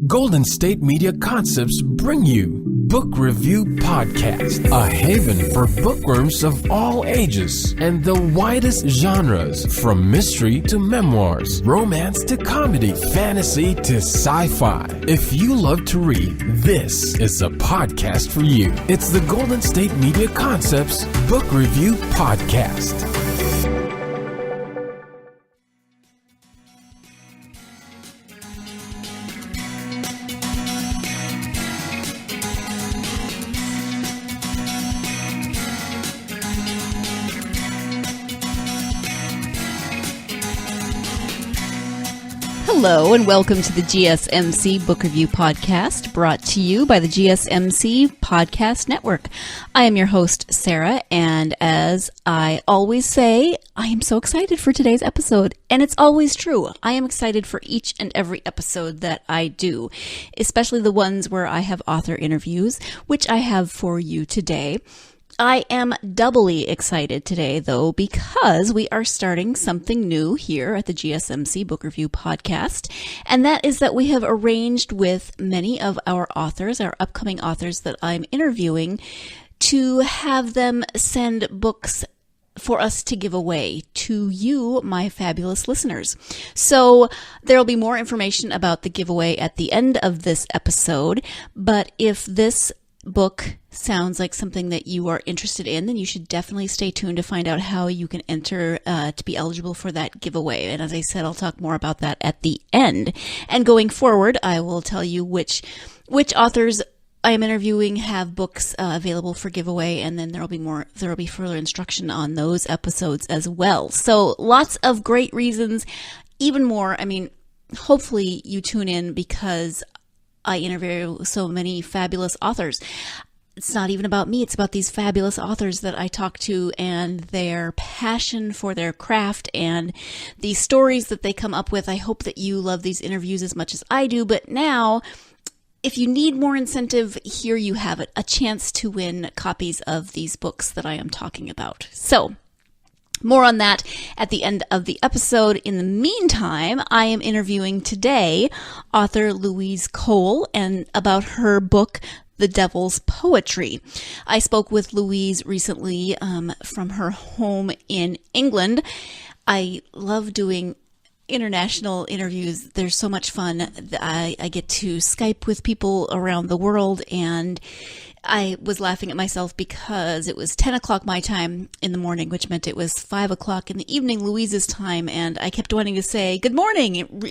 Golden State Media Concepts bring you Book Review Podcast, a haven for bookworms of all ages and the widest genres, from mystery to memoirs, romance to comedy, fantasy to sci-fi. If you love to read, this is a podcast for you. It's the Golden State Media Concepts Book Review Podcast. Hello and welcome to the GSMC Book Review Podcast, brought to you by the GSMC Podcast Network. I am your host, Sarah, and as I always say, I am so excited for today's episode, and it's always true. I am excited for each and every episode that I do, especially the ones where I have author interviews, which I have for you today. I am doubly excited today, though, because we are starting something new here at the GSMC Book Review Podcast, and that is that we have arranged with many of our authors, our upcoming authors that I'm interviewing, to have them send books for us to give away to you, my fabulous listeners. So there'll be more information about the giveaway at the end of this episode, but if this book sounds like something that you are interested in, then you should definitely stay tuned to find out how you can enter to be eligible for that giveaway. And as I said, I'll talk more about that at the end. And going forward, I will tell you which authors I am interviewing have books available for giveaway, and then there will be further instruction on those episodes as well. So lots of great reasons, even more. I mean, hopefully you tune in because I interview so many fabulous authors. It's not even about me. It's about these fabulous authors that I talk to and their passion for their craft and the stories that they come up with. I hope that you love these interviews as much as I do. But now, if you need more incentive, here you have it, a chance to win copies of these books that I am talking about. So, more on that at the end of the episode. In the meantime, I am interviewing today author Louise Cole and about her book, The Devil's Poetry. I spoke with Louise recently from her home in England. I love doing international interviews. They're so much fun. I get to Skype with people around the world, and I was laughing at myself because it was 10 o'clock my time in the morning, which meant it was 5 o'clock in the evening Louise's time, and I kept wanting to say good morning,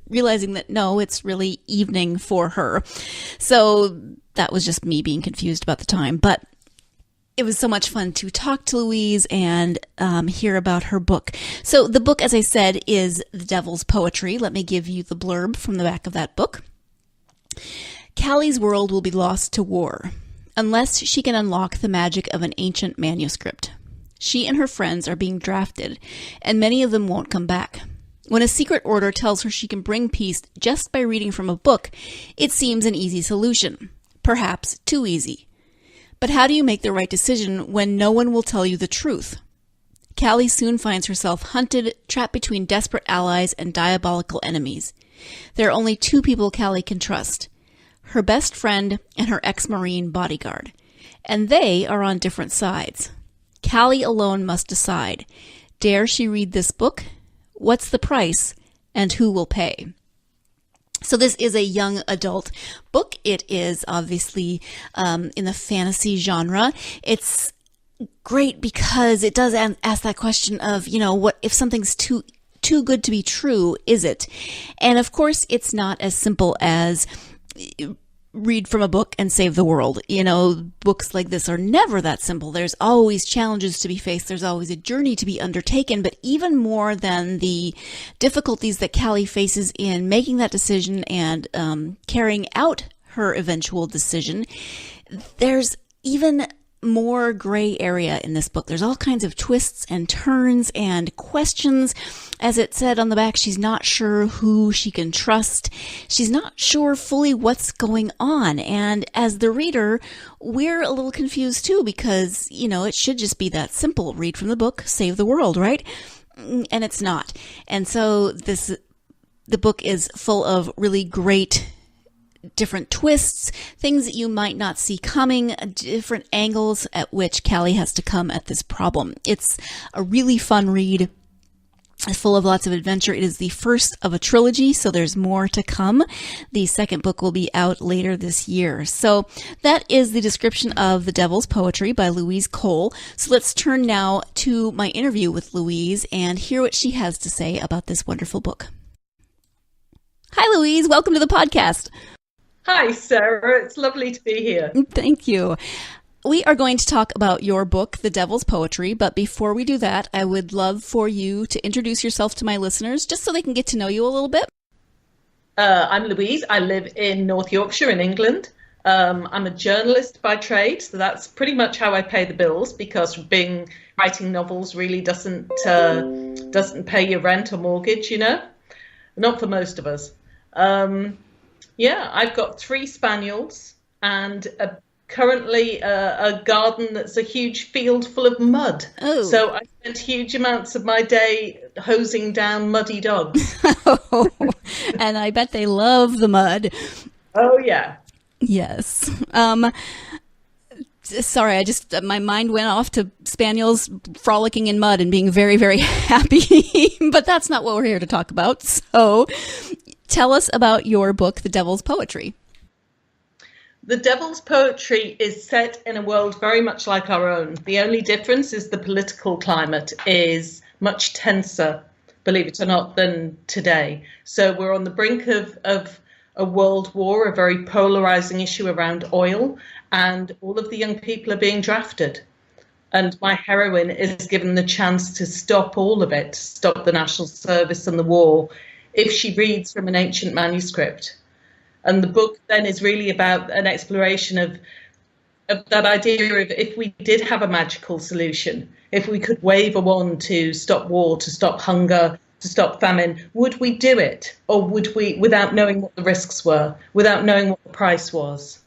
realizing that no, it's really evening for her. So that was just me being confused about the time, but it was so much fun to talk to Louise and hear about her book. So the book, as I said, is The Devil's Poetry. Let me give you the blurb from the back of that book. Callie's world will be lost to war unless she can unlock the magic of an ancient manuscript. She and her friends are being drafted, and many of them won't come back. When a secret order tells her she can bring peace just by reading from a book, it seems an easy solution. Perhaps too easy. But how do you make the right decision when no one will tell you the truth? Callie soon finds herself hunted, trapped between desperate allies and diabolical enemies. There are only two people Callie can trust: her best friend and her ex-Marine bodyguard. And they are on different sides. Callie alone must decide. Dare she read this book? What's the price? And who will pay? So this is a young adult book. It is obviously in the fantasy genre. It's great because it does ask that question of, what if something's too good to be true, is it? And of course, it's not as simple as read from a book and save the world. Books like this are never that simple. There's always challenges to be faced. There's always a journey to be undertaken. But even more than the difficulties that Callie faces in making that decision and carrying out her eventual decision, there's even more gray area in this book. There's all kinds of twists and turns and questions. As it said on the back, she's not sure who she can trust. She's not sure fully what's going on. And as the reader, we're a little confused too, because, it should just be that simple. Read from the book, save the world, right? And it's not. And so the book is full of really great different twists, things that you might not see coming, different angles at which Callie has to come at this problem. It's a really fun read. Full of lots of adventure. It is the first of a trilogy, so there's more to come. The second book will be out later this year. So that is the description of The Devil's Poetry by Louise Cole. So let's turn now to my interview with Louise and hear what she has to say about this wonderful book. Hi, Louise. Welcome to the podcast. Hi, Sarah. It's lovely to be here. Thank you. We are going to talk about your book, The Devil's Poetry, but before we do that, I would love for you to introduce yourself to my listeners, just so they can get to know you a little bit. I'm Louise. I live in North Yorkshire in England. I'm a journalist by trade, so that's pretty much how I pay the bills, because writing novels really doesn't pay your rent or mortgage, not for most of us. I've got 3 spaniels and currently a garden that's a huge field full of mud. Oh. So I spent huge amounts of my day hosing down muddy dogs. And I bet they love the mud. Oh, yeah. Yes. Sorry, my mind went off to spaniels frolicking in mud and being very, very happy. But that's not what we're here to talk about. So tell us about your book, The Devil's Poetry. The Devil's Poetry is set in a world very much like our own. The only difference is the political climate is much tenser, believe it or not, than today. So we're on the brink of a world war, a very polarizing issue around oil, and all of the young people are being drafted. And my heroine is given the chance to stop all of it, stop the national service and the war, if she reads from an ancient manuscript. And the book then is really about an exploration of that idea of, if we did have a magical solution, if we could wave a wand to stop war, to stop hunger, to stop famine, would we do it? Or would we, without knowing what the risks were, without knowing what the price was?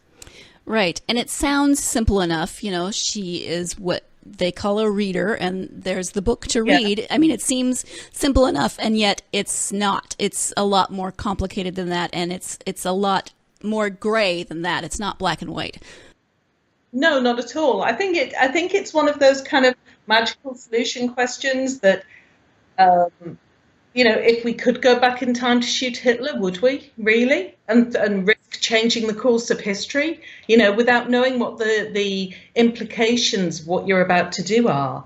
Right. And it sounds simple enough. She is what they call a reader, and there's the book to read. Yeah. I mean, it seems simple enough, and yet it's not. It's a lot more complicated than that, and it's a lot more gray than that. It's not black and white. No, not at all. I think it's one of those kind of magical solution questions that, if we could go back in time to shoot Hitler, would we really? And risk changing the course of history, without knowing what the implications of what you're about to do are.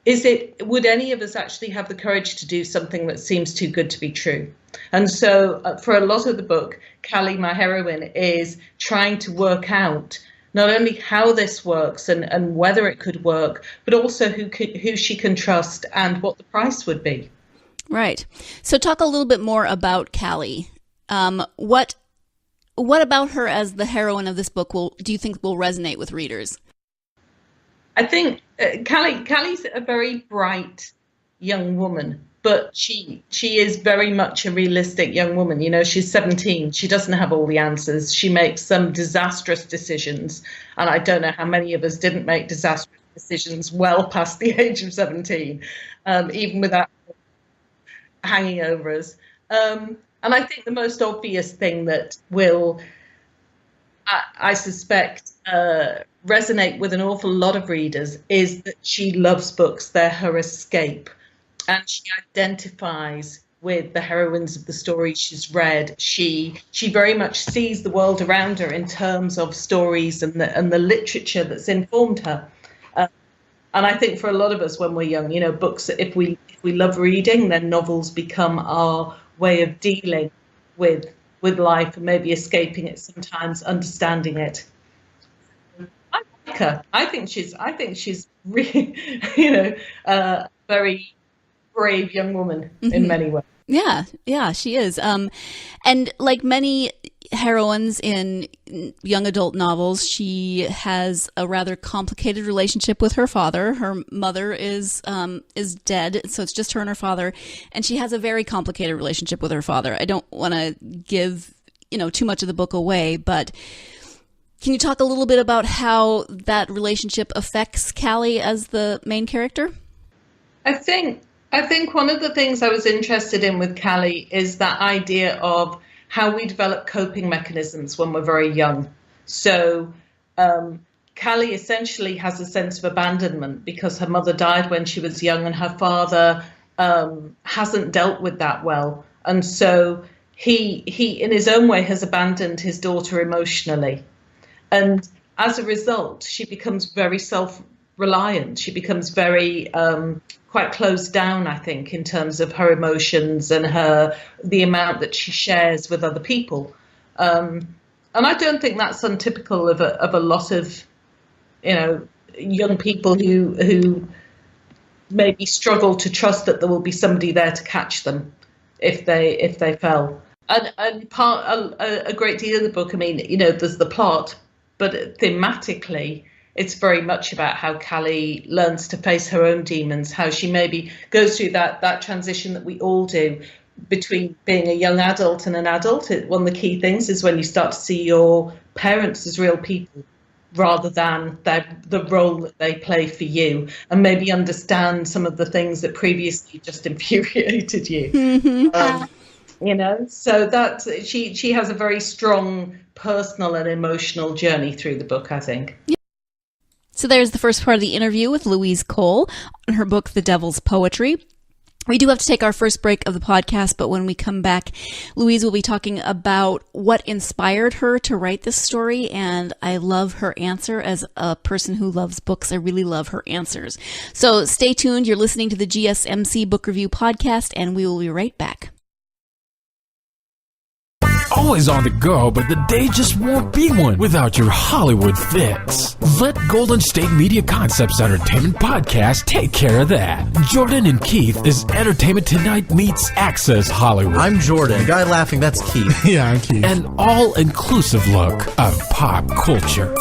Would any of us actually have the courage to do something that seems too good to be true? And so for a lot of the book, Callie, my heroine, is trying to work out not only how this works and whether it could work, but also who she can trust and what the price would be. Right. So talk a little bit more about Callie. What about her as the heroine of this book do you think will resonate with readers? I think Callie's a very bright young woman, but she is very much a realistic young woman. She's 17. She doesn't have all the answers. She makes some disastrous decisions, and I don't know how many of us didn't make disastrous decisions well past the age of 17, even without hanging over us. And I think the most obvious thing that will, I suspect, resonate with an awful lot of readers is that she loves books. They're her escape. And she identifies with the heroines of the stories she's read. She very much sees the world around her in terms of stories and the literature that's informed her. And I think for a lot of us when we're young, books, if we love reading, then novels become our way of dealing with life and maybe escaping it sometimes, understanding it. I like her. I think she's really, very brave young woman in many ways. Yeah, she is. And like many heroines in young adult novels, she has a rather complicated relationship with her father. Her mother is dead, so it's just her and her father, and she has a very complicated relationship with her father. I don't want to give too much of the book away, but can you talk a little bit about how that relationship affects Callie as the main character? I think one of the things I was interested in with Callie is that idea of how we develop coping mechanisms when we're very young. So Callie essentially has a sense of abandonment because her mother died when she was young and her father hasn't dealt with that well. And so he in his own way has abandoned his daughter emotionally. And as a result, she becomes very self-reliant. She becomes very quite closed down, I think, in terms of her emotions and the amount that she shares with other people. And I don't think that's untypical of a lot of, young people who maybe struggle to trust that there will be somebody there to catch them if they fell. And a great deal of the book, I mean, there's the plot, but thematically, it's very much about how Callie learns to face her own demons, how she maybe goes through that transition that we all do between being a young adult and an adult. One of the key things is when you start to see your parents as real people rather than the role that they play for you, and maybe understand some of the things that previously just infuriated you. So that she has a very strong personal and emotional journey through the book, I think. So there's the first part of the interview with Louise Cole on her book, The Devil's Poetry. We do have to take our first break of the podcast, but when we come back, Louise will be talking about what inspired her to write this story, and I love her answer. As a person who loves books, I really love her answers. So stay tuned. You're listening to the GSMC Book Review Podcast, and we will be right back. Always on the go, but the day just won't be one without your Hollywood fix. Let Golden State Media Concepts Entertainment Podcast take care of that. Jordan and Keith is Entertainment Tonight meets Access Hollywood. I'm Jordan. The guy laughing, that's Keith. Yeah, I'm Keith. An all-inclusive look of pop culture.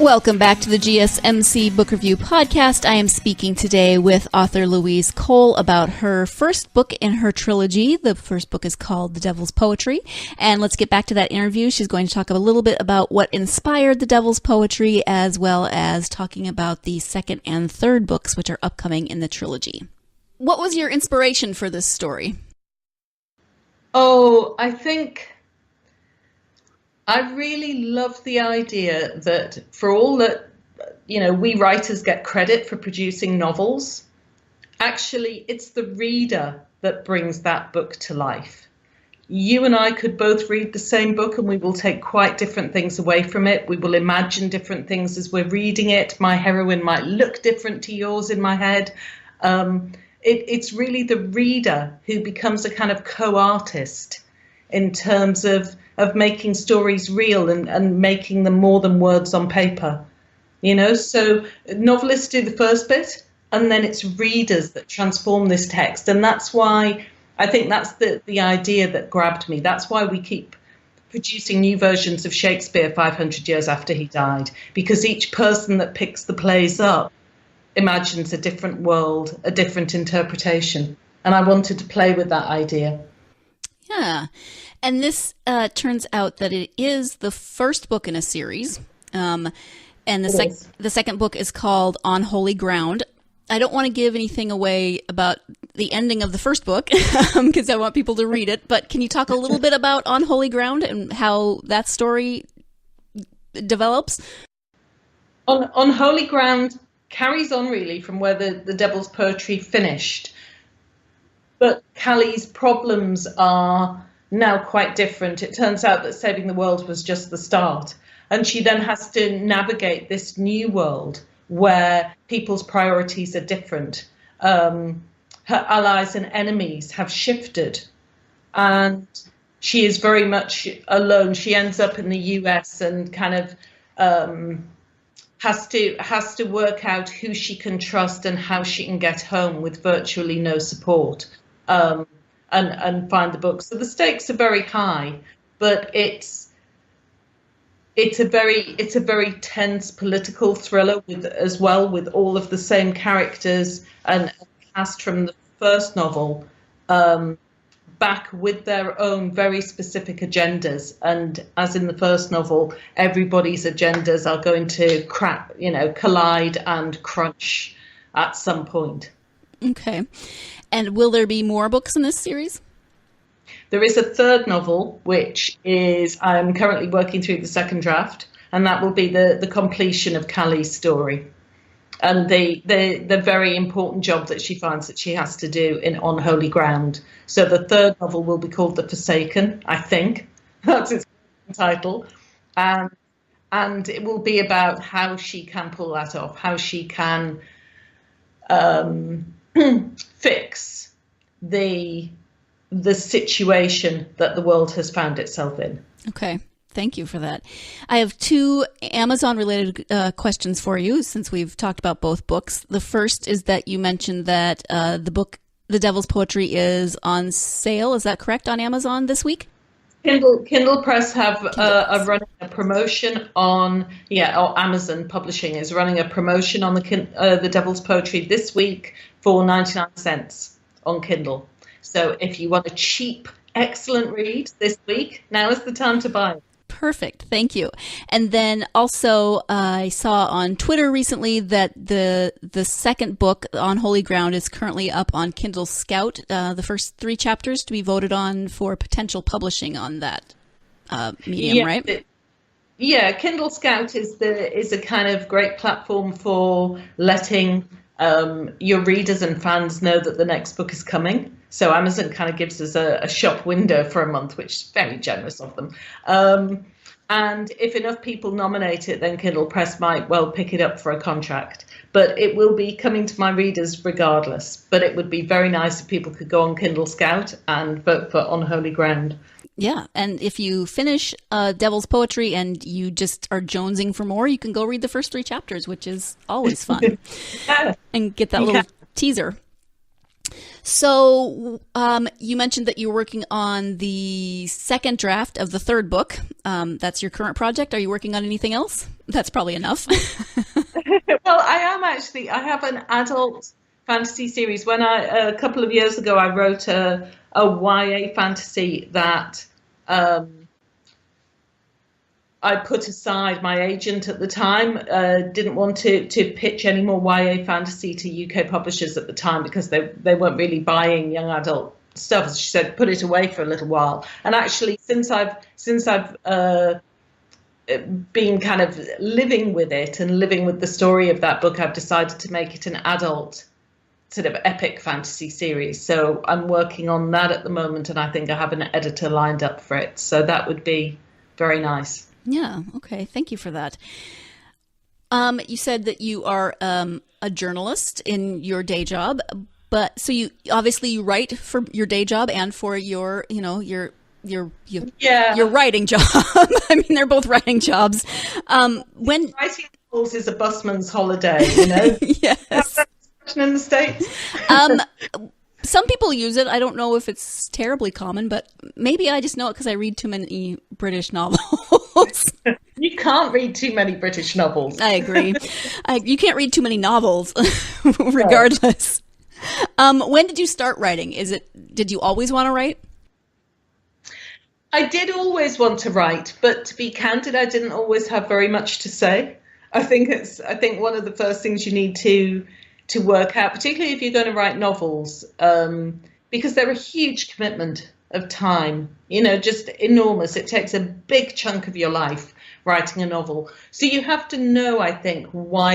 Welcome back to the GSMC Book Review Podcast. I am speaking today with author Louise Cole about her first book in her trilogy. The first book is called The Devil's Poetry. And let's get back to that interview. She's going to talk a little bit about what inspired The Devil's Poetry, as well as talking about the second and third books, which are upcoming in the trilogy. What was your inspiration for this story? Oh, I think I really love the idea that for all that, we writers get credit for producing novels, actually it's the reader that brings that book to life. You and I could both read the same book and we will take quite different things away from it. We will imagine different things as we're reading it. My heroine might look different to yours in my head. It's really the reader who becomes a kind of co-artist in terms of making stories real and making them more than words on paper. So novelists do the first bit, and then it's readers that transform this text. And that's why I think that's the idea that grabbed me. That's why we keep producing new versions of Shakespeare 500 years after he died, because each person that picks the plays up imagines a different world, a different interpretation. And I wanted to play with that idea. Yeah. And this turns out that it is the first book in a series. And the second book is called On Holy Ground. I don't want to give anything away about the ending of the first book because I want people to read it. But can you talk a little bit about On Holy Ground and how that story develops? On Holy Ground carries on really from where the Devil's Poetry finished. But Callie's problems are now quite different. It turns out that saving the world was just the start. And she then has to navigate this new world where people's priorities are different. Her allies and enemies have shifted. And she is very much alone. She ends up in the US and kind of has to work out who she can trust and how she can get home with virtually no support. And find the book. So the stakes are very high, but it's a very tense political thriller with all of the same characters and cast from the first novel back with their own very specific agendas. And as in the first novel, everybody's agendas are going to collide and crunch at some point. Okay. And will there be more books in this series? There is a third novel, which is I'm currently working through the second draft, and that will be the completion of Callie's story and the very important job that she finds that she has to do in On Holy Ground. So the third novel will be called The Forsaken, I think. That's its title. And it will be about how she can pull that off, how she can fix the situation that the world has found itself in. Okay. Thank you for that. I have two Amazon-related questions for you, since we've talked about both books. The first is that you mentioned that the book, The Devil's Poetry, is on sale. Is that correct, on Amazon this week? Kindle Press are running a promotion on, or Amazon Publishing is running a promotion on the Devil's Poetry this week for 99 cents on Kindle. So if you want a cheap, excellent read this week, now is the time to buy it. Perfect. Thank you. And then also I saw on Twitter recently that the second book, On Holy Ground, is currently up on Kindle Scout, the first 3 chapters to be voted on for potential publishing on that medium, right? Kindle Scout is a kind of great platform for letting your readers and fans know that the next book is coming. So Amazon kind of gives us a shop window for a month, which is very generous of them. And if enough people nominate it, then Kindle Press might well pick it up for a contract. But it will be coming to my readers regardless. But it would be very nice if people could go on Kindle Scout and vote for On Holy Ground. Yeah, and if you finish Devil's Poetry and you just are jonesing for more, you can go read the first 3 chapters, which is always fun. And get that little teaser. So you mentioned that you're working on the second draft of the third book. That's your current project. Are you working on anything else? That's probably enough. Well, I am actually. I have an adult fantasy series. A couple of years ago, I wrote a YA fantasy that I put aside. My agent at the time didn't want to pitch any more YA fantasy to UK publishers at the time because they weren't really buying young adult stuff. She said, put it away for a little while. And actually, since I've been kind of living with it and living with the story of that book, I've decided to make it an adult sort of epic fantasy series. So I'm working on that at the moment, and I think I have an editor lined up for it. So that would be very nice. Yeah. Okay. Thank you for that. You said that you are a journalist in your day job, but so you write for your day job and for your writing job. I mean, they're both writing jobs. When writing novels is a busman's holiday, you know. Yes. In the States. Some people use it. I don't know if it's terribly common, but maybe I just know it because I read too many British novels. You can't read too many British novels. I agree. You can't read too many novels, regardless. When did you start writing? Did you always want to write? I did always want to write, but to be candid, I didn't always have very much to say. I think one of the first things you need to work out, particularly if you're going to write novels, because they're a huge commitment of time, just enormous. It takes a big chunk of your life writing a novel. So you have to know, I think, why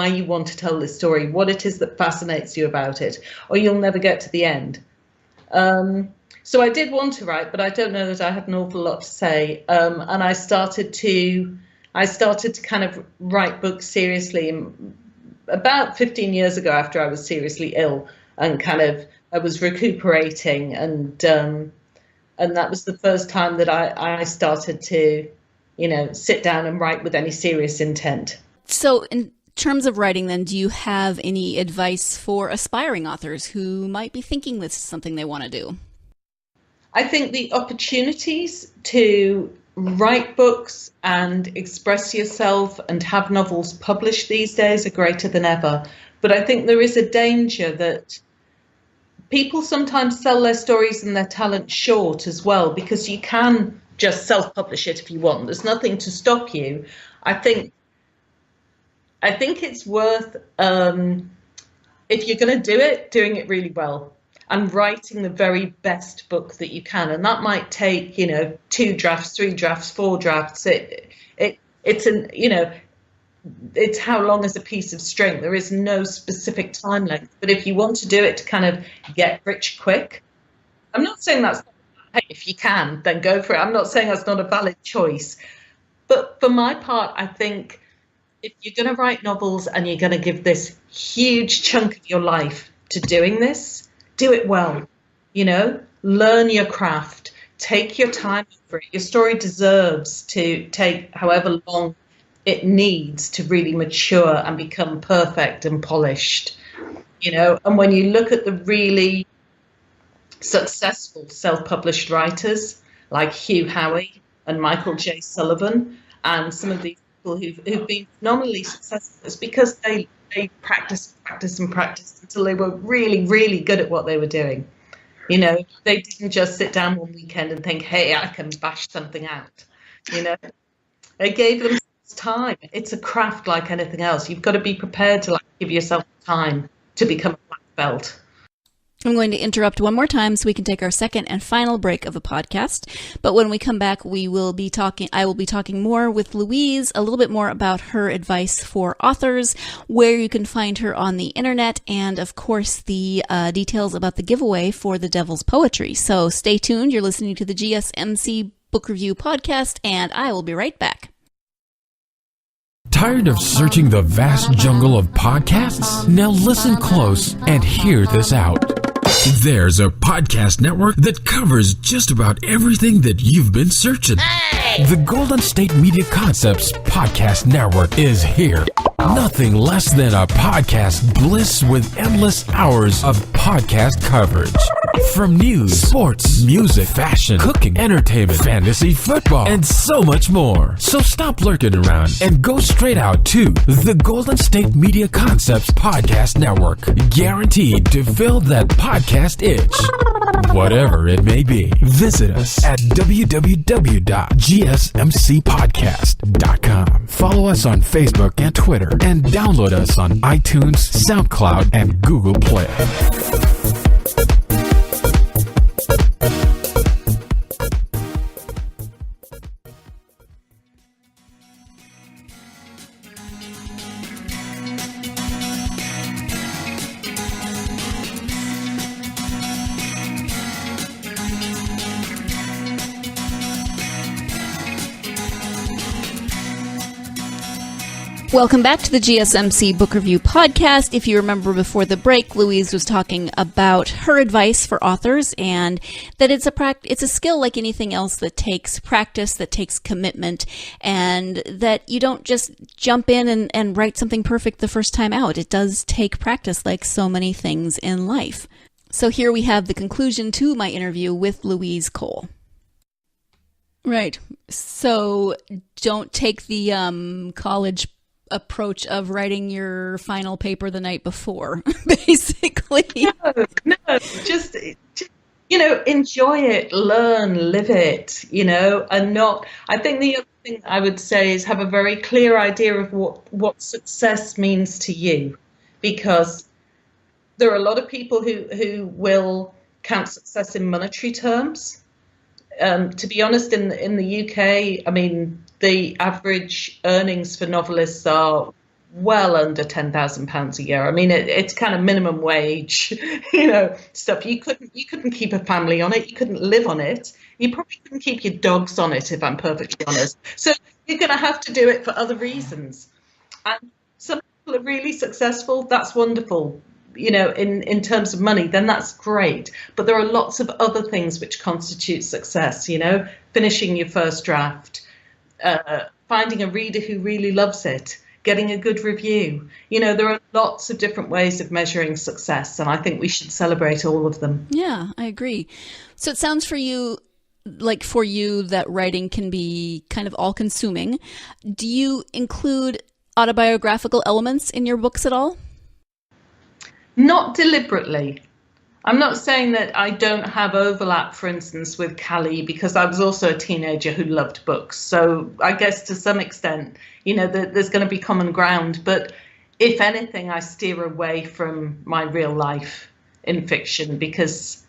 you want to tell this story, what it is that fascinates you about it, or you'll never get to the end. So I did want to write, but I don't know that I had an awful lot to say. And I started to kind of write books seriously about 15 years ago, after I was seriously ill and I was recuperating, and that was the first time that I started to, sit down and write with any serious intent. So in terms of writing, then, do you have any advice for aspiring authors who might be thinking this is something they want to do? I think the opportunities to write books and express yourself and have novels published these days are greater than ever. But I think there is a danger that people sometimes sell their stories and their talent short as well, because you can just self-publish it if you want. There's nothing to stop you. I think it's worth, if you're going to do it, doing it really well and writing the very best book that you can. And that might take, 2 drafts, 3 drafts, 4 drafts. It's how long is a piece of string. There is no specific time length. But if you want to do it to kind of get rich quick, I'm not saying that's, hey, if you can, then go for it. I'm not saying that's not a valid choice. But for my part, I think if you're going to write novels and you're going to give this huge chunk of your life to doing this, do it well. Learn your craft, take your time for it. Your story deserves to take however long it needs to really mature and become perfect and polished. And when you look at the really successful self-published writers like Hugh Howey and Michael J. Sullivan and some of these people who've been phenomenally successful, it's because they practiced until they were really, really good at what they were doing. They didn't just sit down one weekend and think, hey, I can bash something out. They gave them time. It's a craft like anything else. You've got to be prepared to give yourself time to become a black belt. I'm going to interrupt one more time so we can take our second and final break of the podcast. But when we come back, I will be talking more with Louise, a little bit more about her advice for authors, where you can find her on the internet, and of course the details about the giveaway for The Devil's Poetry. So stay tuned. You're listening to the GSMC Book Review Podcast, and I will be right back. Tired of searching the vast jungle of podcasts? Now listen close and hear this out. There's a podcast network that covers just about everything that you've been searching. Hey! The Golden State Media Concepts Podcast Network is here. Nothing less than a podcast bliss with endless hours of podcast coverage. From news, sports, music, fashion, cooking, entertainment, fantasy, football, and so much more. So stop lurking around and go straight out to the Golden State Media Concepts Podcast Network. Guaranteed to fill that podcast itch. Whatever it may be. Visit us at www.gsmcpodcast.com. Follow us on Facebook and Twitter, and download us on iTunes, SoundCloud, and Google Play. Welcome back to the GSMC Book Review Podcast. If you remember before the break, Louise was talking about her advice for authors, and that it's a skill like anything else that takes practice, that takes commitment, and that you don't just jump in and write something perfect the first time out. It does take practice, like so many things in life. So here we have the conclusion to my interview with Louise Cole. Right. So don't take the college approach of writing your final paper the night before, basically. No, just enjoy it, learn, live it, and not. I think the other thing I would say is have a very clear idea of what success means to you, because there are a lot of people who will count success in monetary terms. To be honest, in the UK, I mean, the average earnings for novelists are well under £10,000 a year. I mean, it's kind of minimum wage, stuff. You couldn't keep a family on it. You couldn't live on it. You probably couldn't keep your dogs on it, if I'm perfectly honest. So you're going to have to do it for other reasons. And some people are really successful. That's wonderful. In terms of money, then that's great. But there are lots of other things which constitute success, finishing your first draft, finding a reader who really loves it, getting a good review. There are lots of different ways of measuring success, and I think we should celebrate all of them. Yeah, I agree. So it sounds for you that writing can be kind of all-consuming. Do you include autobiographical elements in your books at all? Not deliberately. I'm not saying that I don't have overlap, for instance, with Callie, because I was also a teenager who loved books. So I guess to some extent, there's going to be common ground. But if anything, I steer away from my real life in fiction, because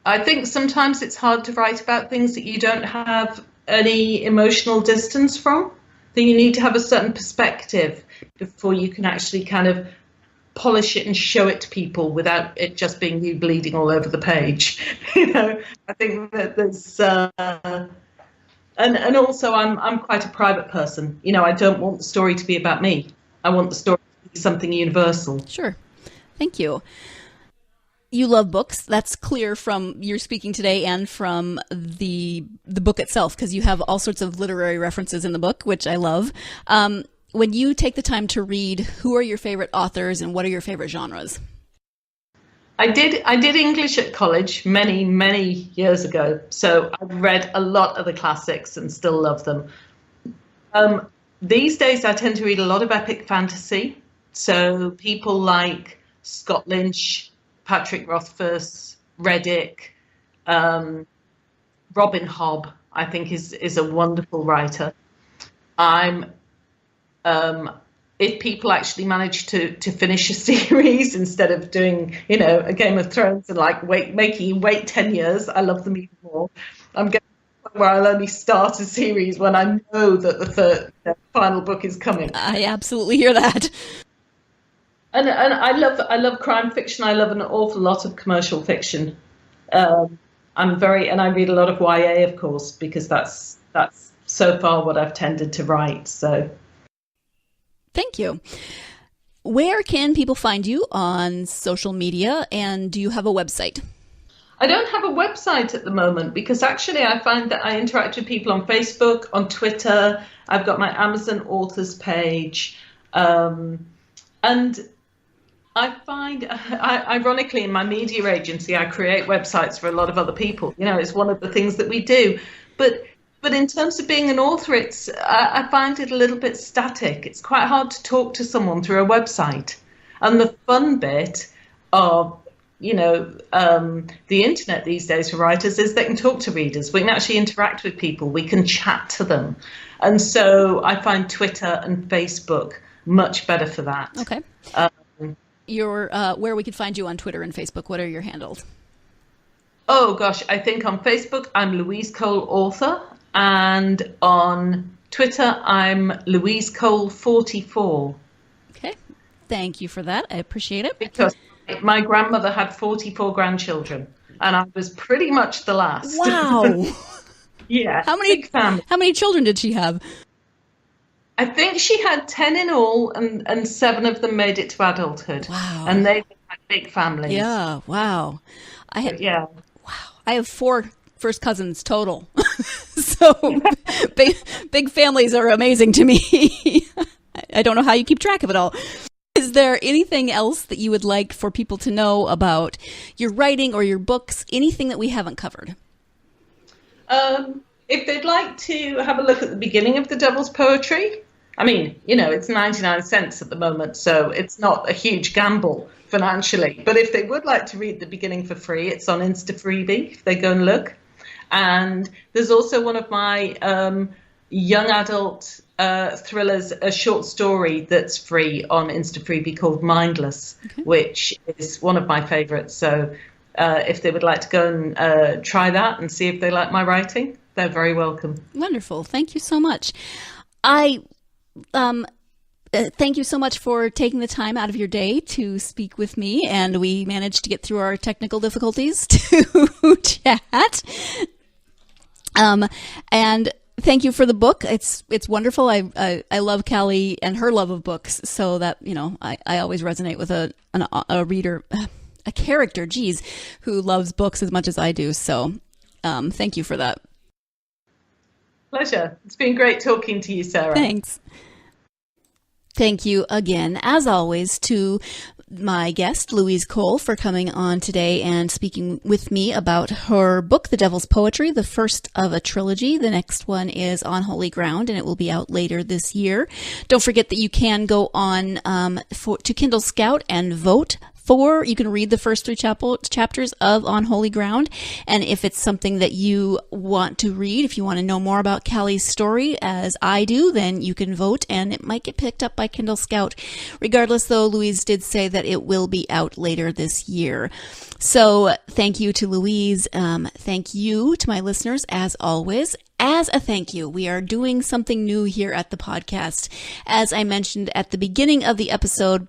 I think sometimes it's hard to write about things that you don't have any emotional distance from. That you need to have a certain perspective before you can actually kind of polish it and show it to people without it just being you bleeding all over the page. I think that there's and also I'm quite a private person. I don't want the story to be about me. I want the story to be something universal. Sure. Thank you. You love books. That's clear from your speaking today and from the book itself, because you have all sorts of literary references in the book, which I love. When you take the time to read, who are your favorite authors and what are your favorite genres? I did English at college many, many years ago. So I've read a lot of the classics and still love them. These days, I tend to read a lot of epic fantasy. So people like Scott Lynch, Patrick Rothfuss, Reddick, Robin Hobb, I think is a wonderful writer. If people actually manage to finish a series instead of doing, a Game of Thrones and making you wait 10 years, I love them even more. I'm getting to the point where I'll only start a series when I know that the third final book is coming. I absolutely hear that. And I love crime fiction. I love an awful lot of commercial fiction. I read a lot of YA, of course, because that's so far what I've tended to write. So, thank you. Where can people find you on social media, and do you have a website? I don't have a website at the moment because actually I find that I interact with people on Facebook, on Twitter. I've got my Amazon authors page, and I find, ironically, in my media agency, I create websites for a lot of other people. It's one of the things that we do. But in terms of being an author, I find it a little bit static. It's quite hard to talk to someone through a website. And the fun bit of, the internet these days for writers is they can talk to readers. We can actually interact with people. We can chat to them. And so I find Twitter and Facebook much better for that. Okay. Where we could find you on Twitter and Facebook, what are your handles? Oh gosh, I think on Facebook I'm Louise Cole author, and on Twitter I'm Louise Cole 44. Okay, thank you for that. I appreciate it. Because my grandmother had 44 grandchildren, and I was pretty much the last. Wow. Yeah. Big family. How many children did she have? I think she had 10 in all, and 7 of them made it to adulthood. Wow. And they had big families. Yeah, wow. Wow. I have 4 first cousins total. So big families are amazing to me. I don't know how you keep track of it all. Is there anything else that you would like for people to know about your writing or your books, anything that we haven't covered? If they'd like to have a look at the beginning of The Devil's Poetry, I mean, it's 99 cents at the moment, so it's not a huge gamble financially. But if they would like to read the beginning for free, it's on InstaFreebie, if they go and look. And there's also one of my young adult thrillers, a short story that's free on InstaFreebie called Mindless, which is one of my favorites. So if they would like to go and try that and see if they like my writing, they're very welcome. Wonderful. Thank you so much. Thank you so much for taking the time out of your day to speak with me, and we managed to get through our technical difficulties to chat. And thank you for the book. It's wonderful. I love Callie and her love of books, so that I always resonate with a reader, a character, who loves books as much as I do. So thank you for that. Pleasure. It's been great talking to you, Sarah. Thanks. Thank you again, as always, to my guest, Louise Cole, for coming on today and speaking with me about her book, The Devil's Poetry, the first of a trilogy. The next one is On Holy Ground, and it will be out later this year. Don't forget that you can go on to Kindle Scout and vote you can read the first 3 chapters of On Holy Ground. And if it's something that you want to read, if you want to know more about Callie's story, as I do, then you can vote and it might get picked up by Kindle Scout. Regardless, though, Louise did say that it will be out later this year. So thank you to Louise. Thank you to my listeners, as always. As a thank you, we are doing something new here at the podcast. As I mentioned at the beginning of the episode,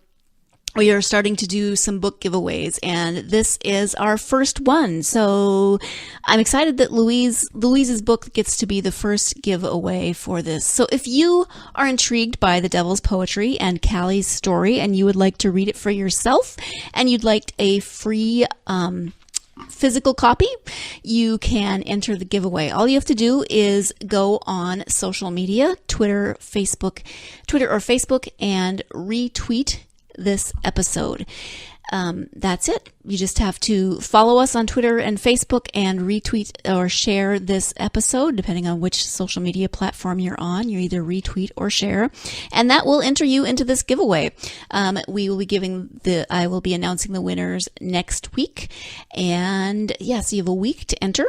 we are starting to do some book giveaways, and this is our first one. So I'm excited that Louise's book gets to be the first giveaway for this. So if you are intrigued by The Devil's Poetry and Callie's story, and you would like to read it for yourself, and you'd like a free physical copy, you can enter the giveaway. All you have to do is go on social media, Twitter or Facebook, and retweet this episode. That's it. You just have to follow us on Twitter and Facebook and retweet or share this episode, depending on which social media platform you're on. You either retweet or share, and that will enter you into this giveaway. I will be announcing the winners next week, and yes, you have a week to enter.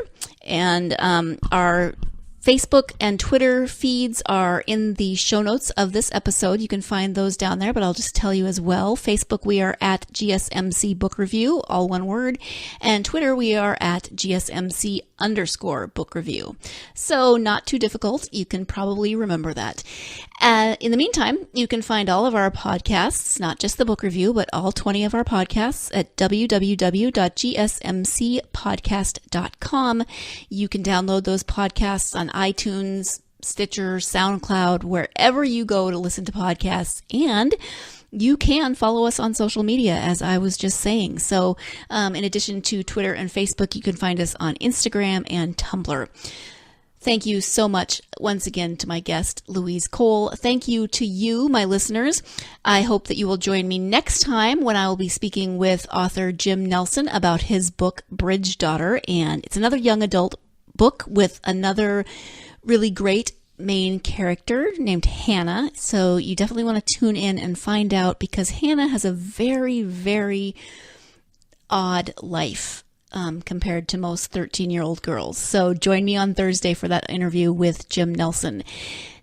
And our Facebook and Twitter feeds are in the show notes of this episode. You can find those down there, but I'll just tell you as well. Facebook, we are at GSMC Book Review, all one word. And Twitter, we are at GSMC_book review. So not too difficult. You can probably remember that. In the meantime, you can find all of our podcasts, not just the book review, but all 20 of our podcasts at www.gsmcpodcast.com. You can download those podcasts on iTunes, Stitcher, SoundCloud, wherever you go to listen to podcasts. And you can follow us on social media, as I was just saying. So in addition to Twitter and Facebook, you can find us on Instagram and Tumblr. Thank you so much once again to my guest, Louise Cole. Thank you to you, my listeners. I hope that you will join me next time when I will be speaking with author Jim Nelson about his book, Bridge Daughter. And it's another young adult book with another really great main character named Hannah. So you definitely want to tune in and find out, because Hannah has a very, very odd life compared to most 13-year-old girls. So join me on Thursday for that interview with Jim Nelson.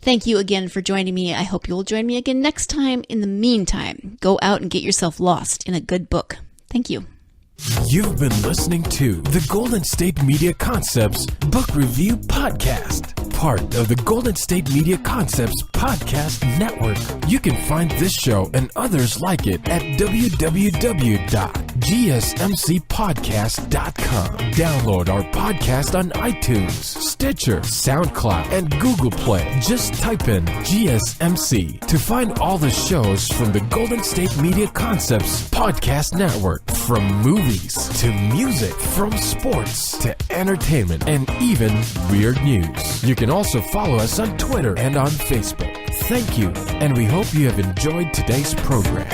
Thank you again for joining me. I hope you will join me again next time. In the meantime, go out and get yourself lost in a good book. Thank you. You've been listening to the Golden State Media Concepts Book Review Podcast, part of the Golden State Media Concepts Podcast Network. You can find this show and others like it at www.gsmcpodcast.com. Download our podcast on iTunes, Stitcher, SoundCloud, and Google Play. Just type in GSMC to find all the shows from the Golden State Media Concepts Podcast Network, from movies to music, from sports to entertainment, and even weird news. You can also follow us on Twitter and on Facebook. Thank you, and we hope you have enjoyed today's program.